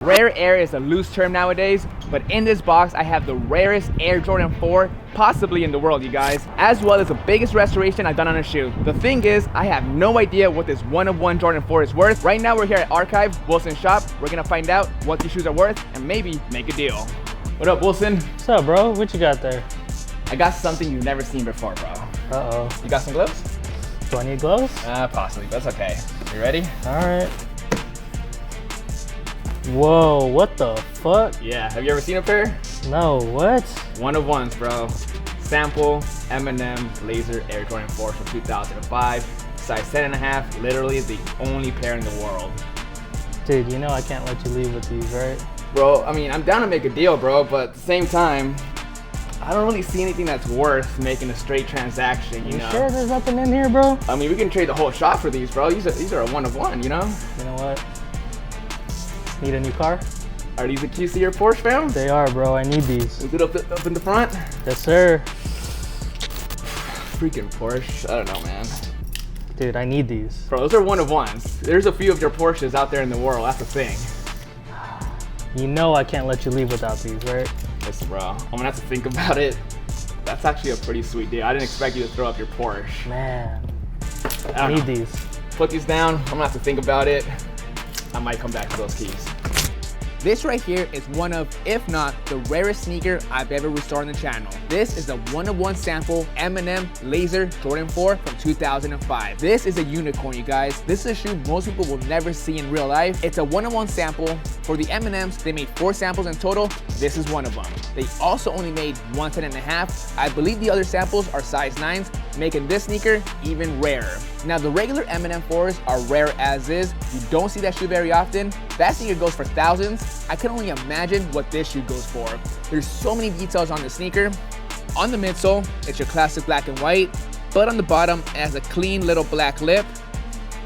Rare air is a loose term nowadays, but in this box I have the rarest Air Jordan 4 possibly in the world, you guys, as well as the biggest restoration I've done on a shoe. The thing is, I have no idea what this one-of-one Jordan 4 is worth. Right now we're here at Archive, Wilson's shop. We're gonna find out what these shoes are worth and maybe make a deal. What up, Wilson? What's up, bro? What you got there? I got something you've never seen before, bro. Uh-oh. You got some gloves? Do I need gloves? Possibly, but that's okay. You ready? All right. Whoa, what the fuck? Yeah, have you ever seen a pair? No, what? One of ones, bro. Sample Eminem Laser Air Jordan 4 from 2005. Size 10.5, literally the only pair in the world. Dude, you know I can't let you leave with these, right? Bro, I mean, I'm down to make a deal, bro, but at the same time, I don't really see anything that's worth making a straight transaction, you know? Sure there's nothing in here, bro? I mean, we can trade the whole shop for these, bro. These are a one of one, you know? You know what? Need a new car? Are these the keys to your Porsche, fam? They are, bro. I need these. Is it up in the front? Yes, sir. Freaking Porsche. I don't know, man. Dude, I need these. Bro, those are one of ones. There's a few of your Porsches out there in the world. That's the thing. You know I can't let you leave without these, right? Listen, bro, I'm gonna have to think about it. That's actually a pretty sweet deal. I didn't expect you to throw up your Porsche. Man, I I need know. these. Put these down. I'm gonna have to think about it. I might come back to those keys. This right here is one of, if not, the rarest sneaker I've ever restored on the channel. This is a one-of-one sample Eminem Laser Jordan 4 from 2005. This is a unicorn, you guys. This is a shoe most people will never see in real life. It's a one-of-one sample. For the Eminems, they made 4 samples in total. This is one of them. They also only made 1 10.5. I believe the other samples are size 9s, making this sneaker even rarer. Now, the regular Eminem 4s are rare as is. You don't see that shoe very often. That sneaker goes for thousands. I can only imagine what this shoe goes for. There's so many details on the sneaker. On the midsole, it's your classic black and white, but on the bottom, it has a clean little black lip.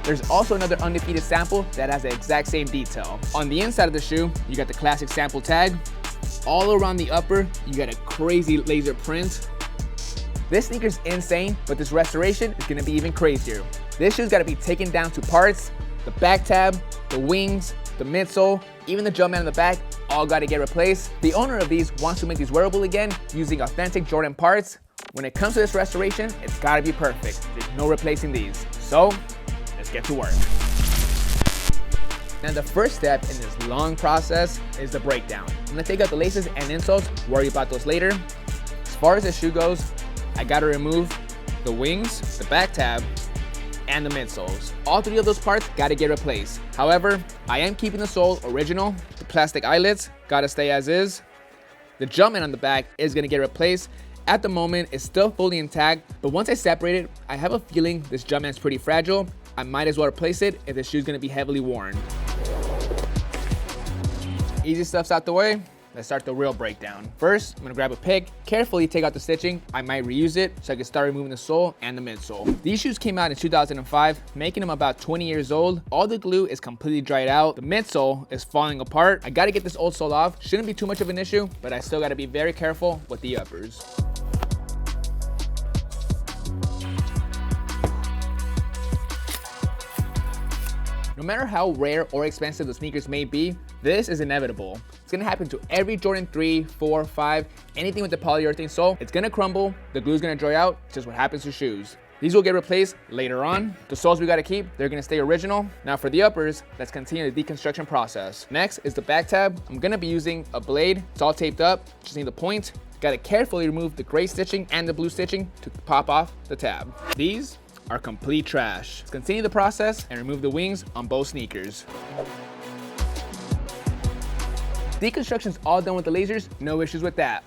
There's also another undefeated sample that has the exact same detail. On the inside of the shoe, you got the classic sample tag. All around the upper, you got a crazy laser print. This sneaker's insane, but this restoration is gonna be even crazier. This shoe's gotta be taken down to parts. The back tab, the wings, the midsole, even the Jumpman on the back, all gotta get replaced. The owner of these wants to make these wearable again using authentic Jordan parts. When it comes to this restoration, it's gotta be perfect. There's no replacing these. So, let's get to work. Now, the first step in this long process is the breakdown. I'm gonna take out the laces and insoles, worry about those later. As far as the shoe goes, I gotta remove the wings, the back tab, and the midsoles. All 3 of those parts gotta get replaced. However, I am keeping the sole original. The plastic eyelets gotta stay as is. The Jumpman on the back is gonna get replaced. At the moment, it's still fully intact, but once I separate it, I have a feeling this Jumpman's pretty fragile. I might as well replace it if the shoe's gonna be heavily worn. Easy stuff's out the way. Let's start the real breakdown. First, I'm gonna grab a pick, carefully take out the stitching. I might reuse it so I can start removing the sole and the midsole. These shoes came out in 2005, making them about 20 years old. All the glue is completely dried out. The midsole is falling apart. I gotta get this old sole off. Shouldn't be too much of an issue, but I still gotta be very careful with the uppers. No matter how rare or expensive the sneakers may be, this is inevitable. It's gonna happen to every Jordan 3, 4, 5, anything with the polyurethane sole. It's gonna crumble, the glue's gonna dry out, just what happens to shoes. These will get replaced later on. The soles we gotta keep, they're gonna stay original. Now for the uppers, let's continue the deconstruction process. Next is the back tab. I'm gonna be using a blade. It's all taped up, just need the point. Gotta carefully remove the gray stitching and the blue stitching to pop off the tab. These are complete trash. Let's continue the process and remove the wings on both sneakers. Deconstruction's all done with the lasers, no issues with that.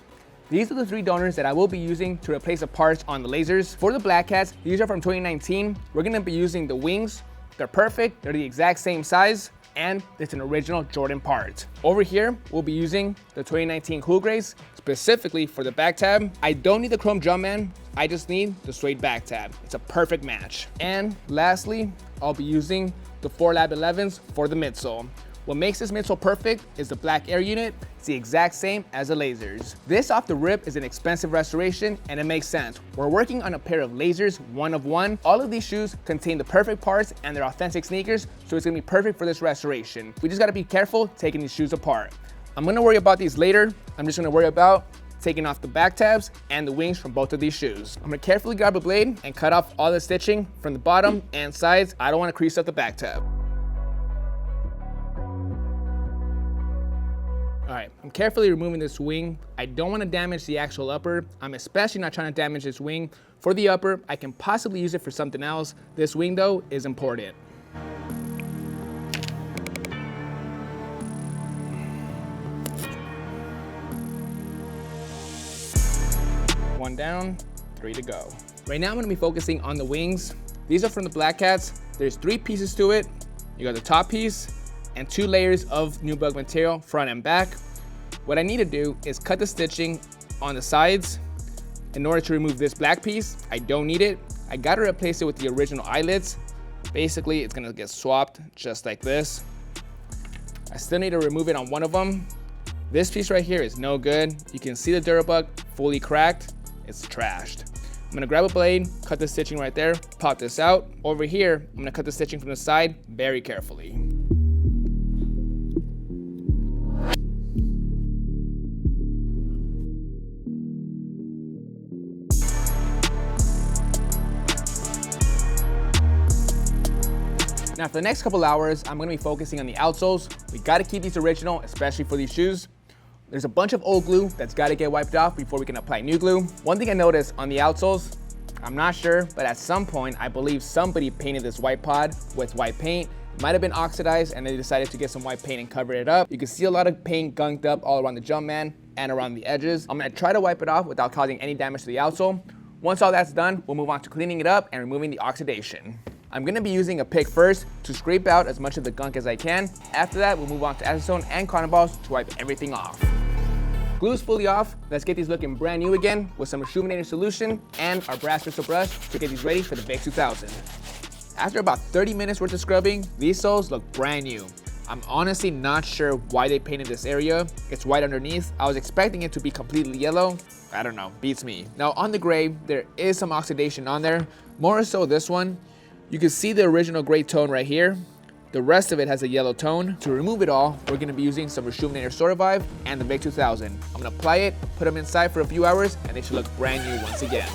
These are the 3 donors that I will be using to replace the parts on the lasers. For the Black Cats, these are from 2019. We're gonna be using the wings. They're perfect, they're the exact same size, and it's an original Jordan part. Over here, we'll be using the 2019 Cool Grays, specifically for the back tab. I don't need the chrome Jumpman, I just need the suede back tab. It's a perfect match. And lastly, I'll be using the 4 Lab 11s for the midsole. What makes this midsole perfect is the black air unit. It's the exact same as the lasers. This off the rip is an expensive restoration, and it makes sense. We're working on a pair of lasers, one of one. All of these shoes contain the perfect parts and they're authentic sneakers, so it's gonna be perfect for this restoration. We just gotta be careful taking these shoes apart. I'm gonna worry about these later. I'm just gonna worry about taking off the back tabs and the wings from both of these shoes. I'm gonna carefully grab a blade and cut off all the stitching from the bottom and sides. I don't wanna crease up the back tab. All right, I'm carefully removing this wing. I don't want to damage the actual upper. I'm especially not trying to damage this wing. For the upper, I can possibly use it for something else. This wing though is important. One down, 3 to go. Right now I'm gonna be focusing on the wings. These are from the Black Cats. There's 3 pieces to it. You got the top piece, and 2 layers of nubuck material, front and back. What I need to do is cut the stitching on the sides in order to remove this black piece. I don't need it. I gotta replace it with the original eyelets. Basically, it's gonna get swapped just like this. I still need to remove it on one of them. This piece right here is no good. You can see the Durabuck fully cracked. It's trashed. I'm gonna grab a blade, cut the stitching right there, pop this out. Over here, I'm gonna cut the stitching from the side very carefully. Now for the next couple hours, I'm gonna be focusing on the outsoles. We gotta keep these original, especially for these shoes. There's a bunch of old glue that's gotta get wiped off before we can apply new glue. One thing I noticed on the outsoles, I'm not sure, but at some point, I believe somebody painted this white pod with white paint. It might have been oxidized and they decided to get some white paint and cover it up. You can see a lot of paint gunked up all around the Jumpman and around the edges. I'm gonna try to wipe it off without causing any damage to the outsole. Once all that's done, we'll move on to cleaning it up and removing the oxidation. I'm gonna be using a pick first to scrape out as much of the gunk as I can. After that, we'll move on to acetone and cotton balls to wipe everything off. Glue is fully off. Let's get these looking brand new again with some Reshoevn8r solution and our brass crystal brush to get these ready for the Vick 2000. After about 30 minutes worth of scrubbing, these soles look brand new. I'm honestly not sure why they painted this area. It's white underneath. I was expecting it to be completely yellow. I don't know, beats me. Now on the gray, there is some oxidation on there, more so this one. You can see the original gray tone right here. The rest of it has a yellow tone. To remove it all, we're gonna be using some Reshoevn8r Survive and the Vick 2000. I'm gonna apply it, put them inside for a few hours, and they should look brand new once again.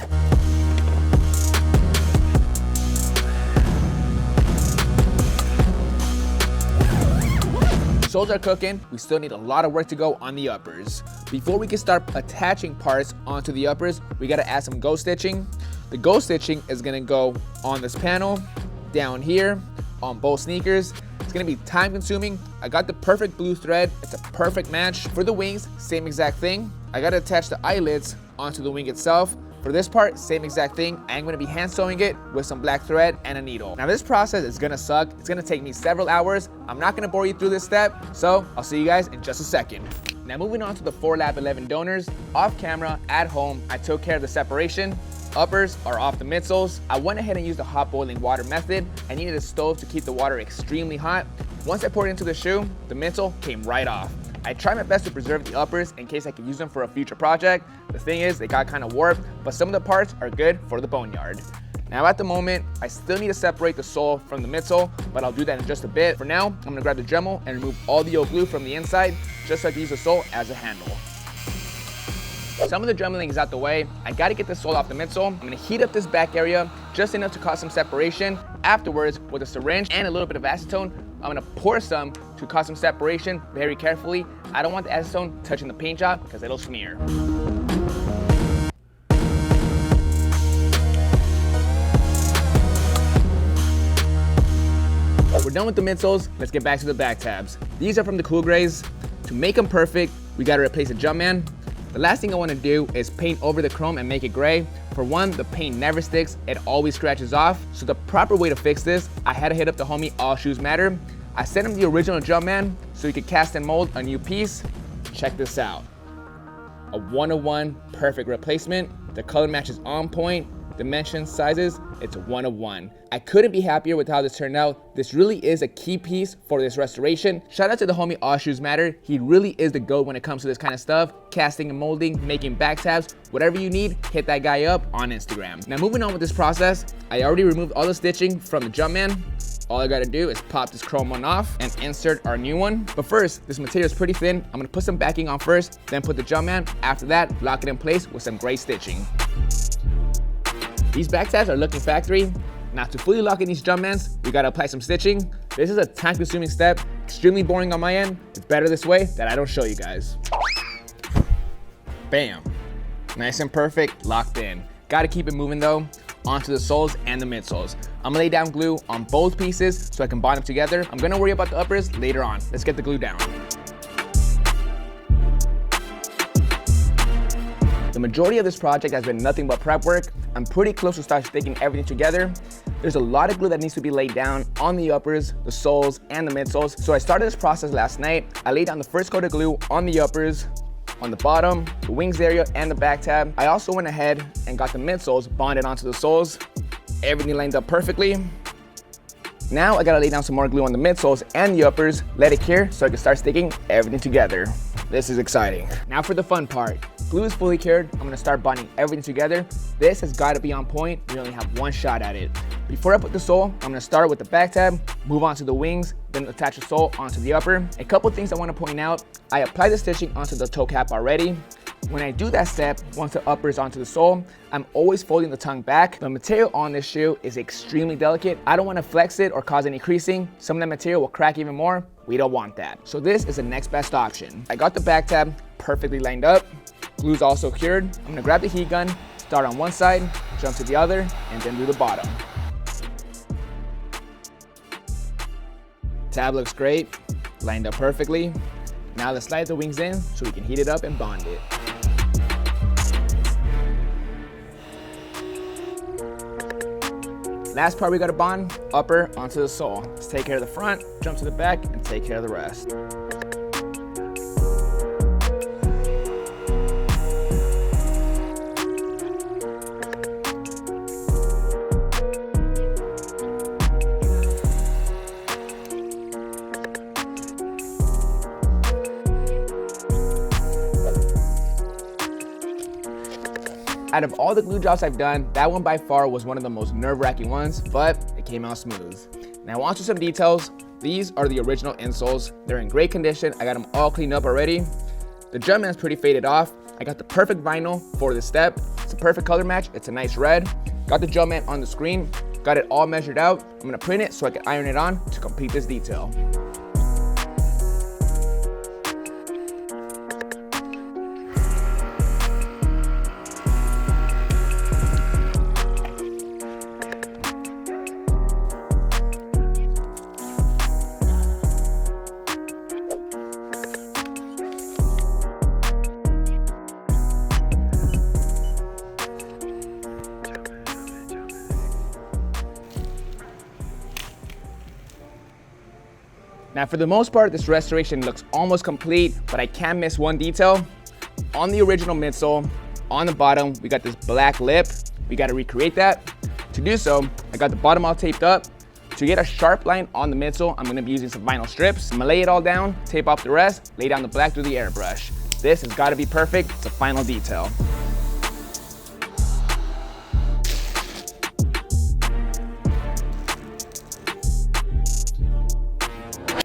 Soles are cooking. We still need a lot of work to go on the uppers. Before we can start attaching parts onto the uppers, we gotta add some ghost stitching. The ghost stitching is gonna go on this panel, down here, on both sneakers. It's gonna be time consuming. I got the perfect blue thread. It's a perfect match. For the wings, same exact thing. I gotta attach the eyelets onto the wing itself. For this part, same exact thing. I'm gonna be hand sewing it with some black thread and a needle. Now this process is gonna suck. It's gonna take me several hours. I'm not gonna bore you through this step, so I'll see you guys in just a second. Now moving on to the 4 Lab 11 donors. Off camera, at home, I took care of the separation. Uppers are off the midsoles. I went ahead and used the hot boiling water method. I needed a stove to keep the water extremely hot. Once I poured it into the shoe, the midsole came right off. I tried my best to preserve the uppers in case I could use them for a future project. The thing is, they got kind of warped, but some of the parts are good for the boneyard. Now at the moment, I still need to separate the sole from the midsole, but I'll do that in just a bit. For now, I'm gonna grab the Dremel and remove all the old glue from the inside, just so I can use the sole as a handle. Some of the dremeling is out the way. I gotta get the sole off the midsole. I'm gonna heat up this back area just enough to cause some separation. Afterwards, with a syringe and a little bit of acetone, I'm gonna pour some to cause some separation very carefully. I don't want the acetone touching the paint job because it'll smear. We're done with the midsoles. Let's get back to the back tabs. These are from the Cool Grays. To make them perfect, we gotta replace the Jumpman. The last thing I want to do is paint over the chrome and make it gray. For one, the paint never sticks, it always scratches off. So the proper way to fix this, I had to hit up the homie All Shoes Matter. I sent him the original Jumpman so he could cast and mold a new piece. Check this out. A 1-of-1 perfect replacement. The color match is on point. Dimensions, sizes, it's a 1 of 1. I couldn't be happier with how this turned out. This really is a key piece for this restoration. Shout out to the homie Reshoevn8r. He really is the GOAT when it comes to this kind of stuff. Casting and molding, making back tabs, whatever you need, hit that guy up on Instagram. Now moving on with this process, I already removed all the stitching from the Jumpman. All I gotta do is pop this chrome one off and insert our new one. But first, this material is pretty thin. I'm gonna put some backing on first, then put the Jumpman. After that, lock it in place with some gray stitching. These back tabs are looking factory. Now to fully lock in these Jumpmans, we gotta apply some stitching. This is a time-consuming step, extremely boring on my end. It's better this way that I don't show you guys. Bam, nice and perfect, locked in. Gotta keep it moving though, onto the soles and the midsoles. I'm gonna lay down glue on both pieces so I can bond them together. I'm gonna worry about the uppers later on. Let's get the glue down. The majority of this project has been nothing but prep work. I'm pretty close to start sticking everything together. There's a lot of glue that needs to be laid down on the uppers, the soles, and the midsoles. So I started this process last night. I laid down the first coat of glue on the uppers, on the bottom, the wings area, and the back tab. I also went ahead and got the midsoles bonded onto the soles. Everything lined up perfectly. Now I gotta lay down some more glue on the midsoles and the uppers, let it cure so I can start sticking everything together. This is exciting. Now for the fun part. Glue is fully cured. I'm gonna start bonding everything together. This has gotta be on point. We only have one shot at it. Before I put the sole, I'm gonna start with the back tab, move on to the wings, then attach the sole onto the upper. A couple things I wanna point out. I applied the stitching onto the toe cap already. When I do that step, once the upper is onto the sole, I'm always folding the tongue back. The material on this shoe is extremely delicate. I don't want to flex it or cause any creasing. Some of the material will crack even more. We don't want that. So this is the next best option. I got the back tab perfectly lined up. Glue's also cured. I'm gonna grab the heat gun, start on one side, jump to the other, and then do the bottom. Tab looks great, lined up perfectly. Now let's slide the wings in so we can heat it up and bond it. Last part we gotta bond, upper onto the sole. Let's take care of the front, jump to the back, and take care of the rest. Out of all the glue jobs I've done, that one by far was one of the most nerve-wracking ones, but it came out smooth. Now on to some details. These are the original insoles. They're in great condition. I got them all cleaned up already. The Jumpman's pretty faded off. I got the perfect vinyl for this step. It's a perfect color match. It's a nice red. Got the Jumpman on the screen. Got it all measured out. I'm gonna print it so I can iron it on to complete this detail. Now for the most part, this restoration looks almost complete, but I can't miss one detail. On the original midsole, on the bottom, we got this black lip. We gotta recreate that. To do so, I got the bottom all taped up. To get a sharp line on the midsole, I'm gonna be using some vinyl strips. I'm gonna lay it all down, tape off the rest, lay down the black through the airbrush. This has gotta be perfect. It's a final detail.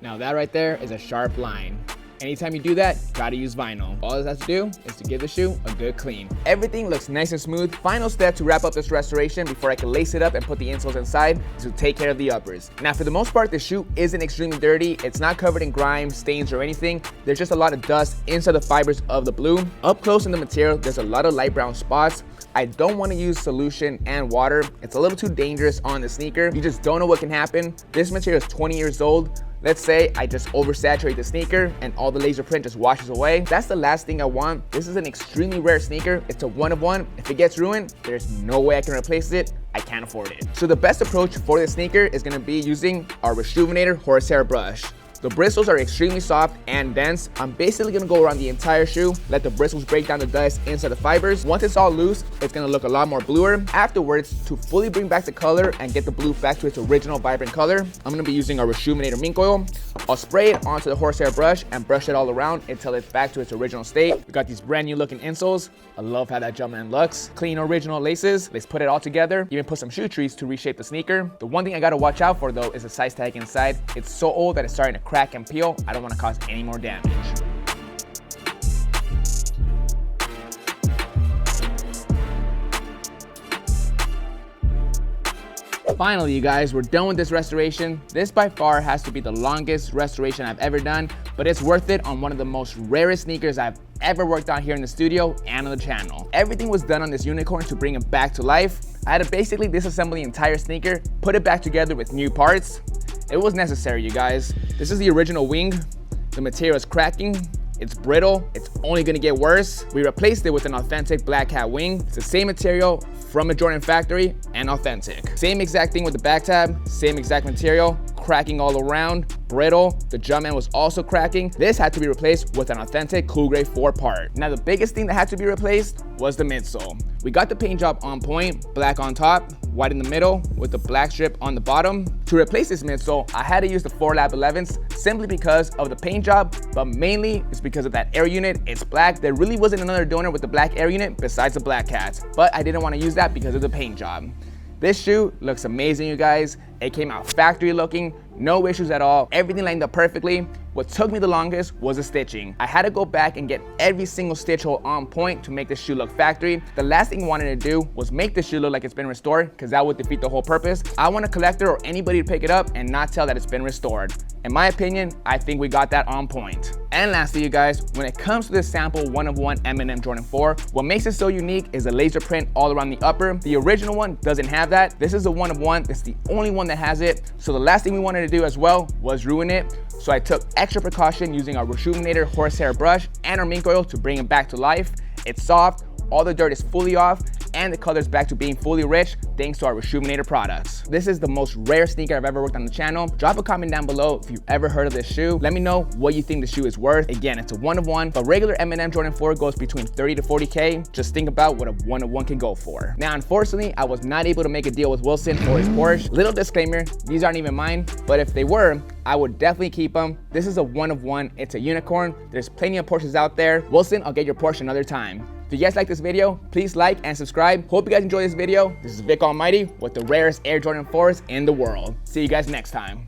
Now that right there is a sharp line. Anytime you do that, gotta use vinyl. All this has to do is to give the shoe a good clean. Everything looks nice and smooth. Final step to wrap up this restoration before I can lace it up and put the insoles inside is to take care of the uppers. Now for the most part, the shoe isn't extremely dirty. It's not covered in grime, stains, or anything. There's just a lot of dust inside the fibers of the blue. Up close in the material, there's a lot of light brown spots. I don't want to use solution and water. It's a little too dangerous on the sneaker. You just don't know what can happen. This material is 20 years old. Let's say I just oversaturate the sneaker and all the laser print just washes away. That's the last thing I want. This is an extremely rare sneaker. It's a 1 of 1. If it gets ruined, there's no way I can replace it. I can't afford it. So the best approach for this sneaker is gonna be using our Reshoevn8r horsehair brush. The bristles are extremely soft and dense. I'm basically gonna go around the entire shoe, let the bristles break down the dust inside the fibers. Once it's all loose, it's gonna look a lot more bluer. Afterwards, to fully bring back the color and get the blue back to its original vibrant color, I'm gonna be using our Reshoevn8r Mink Oil. I'll spray it onto the horsehair brush and brush it all around until it's back to its original state. We got these brand new looking insoles. I love how that Jumpman looks. Clean original laces. Let's put it all together. Even put some shoe trees to reshape the sneaker. The one thing I gotta watch out for though is the size tag inside. It's so old that it's starting to crack and peel. I don't wanna cause any more damage. Finally, you guys, we're done with this restoration. This by far has to be the longest restoration I've ever done, but it's worth it on one of the most rarest sneakers I've ever worked on here in the studio and on the channel. Everything was done on this unicorn to bring it back to life. I had to basically disassemble the entire sneaker, put it back together with new parts. It was necessary, you guys. This is the original wing. The material is cracking. It's brittle. It's only gonna get worse. We replaced it with an authentic black cat wing. It's the same material from a Jordan factory and authentic. Same exact thing with the back tab, same exact material, cracking all around, brittle. The Jumpman was also cracking. This had to be replaced with an authentic Cool Grey 4 part. Now the biggest thing that had to be replaced was the midsole. We got the paint job on point, black on top, white in the middle, with the black strip on the bottom. To replace this midsole, I had to use the 4 Lab 11s simply because of the paint job, but mainly it's because of that air unit. It's black. There really wasn't another donor with the black air unit besides the black cats, but I didn't want to use that because of the paint job. This shoe looks amazing, you guys. It came out factory looking, no issues at all. Everything lined up perfectly. What took me the longest was the stitching. I had to go back and get every single stitch hole on point to make this shoe look factory. The last thing I wanted to do was make the shoe look like it's been restored, because that would defeat the whole purpose. I want a collector or anybody to pick it up and not tell that it's been restored. In my opinion, I think we got that on point. And lastly, you guys, when it comes to this sample 1-of-1 Eminem Jordan 4, what makes it so unique is the laser print all around the upper. The original one doesn't have that. This is a 1-of-1. It's the only one that has it. So the last thing we wanted to do as well was ruin it. So I took extra precaution using our Reshoevn8r horsehair brush and our mink oil to bring it back to life. It's soft, all the dirt is fully off, and the color's back to being fully rich thanks to our Reshoevn8r products. This is the most rare sneaker I've ever worked on the channel. Drop a comment down below if you've ever heard of this shoe. Let me know what you think the shoe is worth. Again, it's a 1-of-1, but regular Eminem Jordan 4 goes between 30 to 40K. Just think about what a 1-of-1 can go for. Now, unfortunately, I was not able to make a deal with Wilson for his Porsche. Little disclaimer, these aren't even mine, but if they were, I would definitely keep them. This is a 1-of-1, it's a unicorn. There's plenty of Porsches out there. Wilson, I'll get your Porsche another time. If you guys like this video, please like and subscribe. Hope you guys enjoy this video. This is Vick Almighty with the rarest Air Jordan 4s in the world. See you guys next time.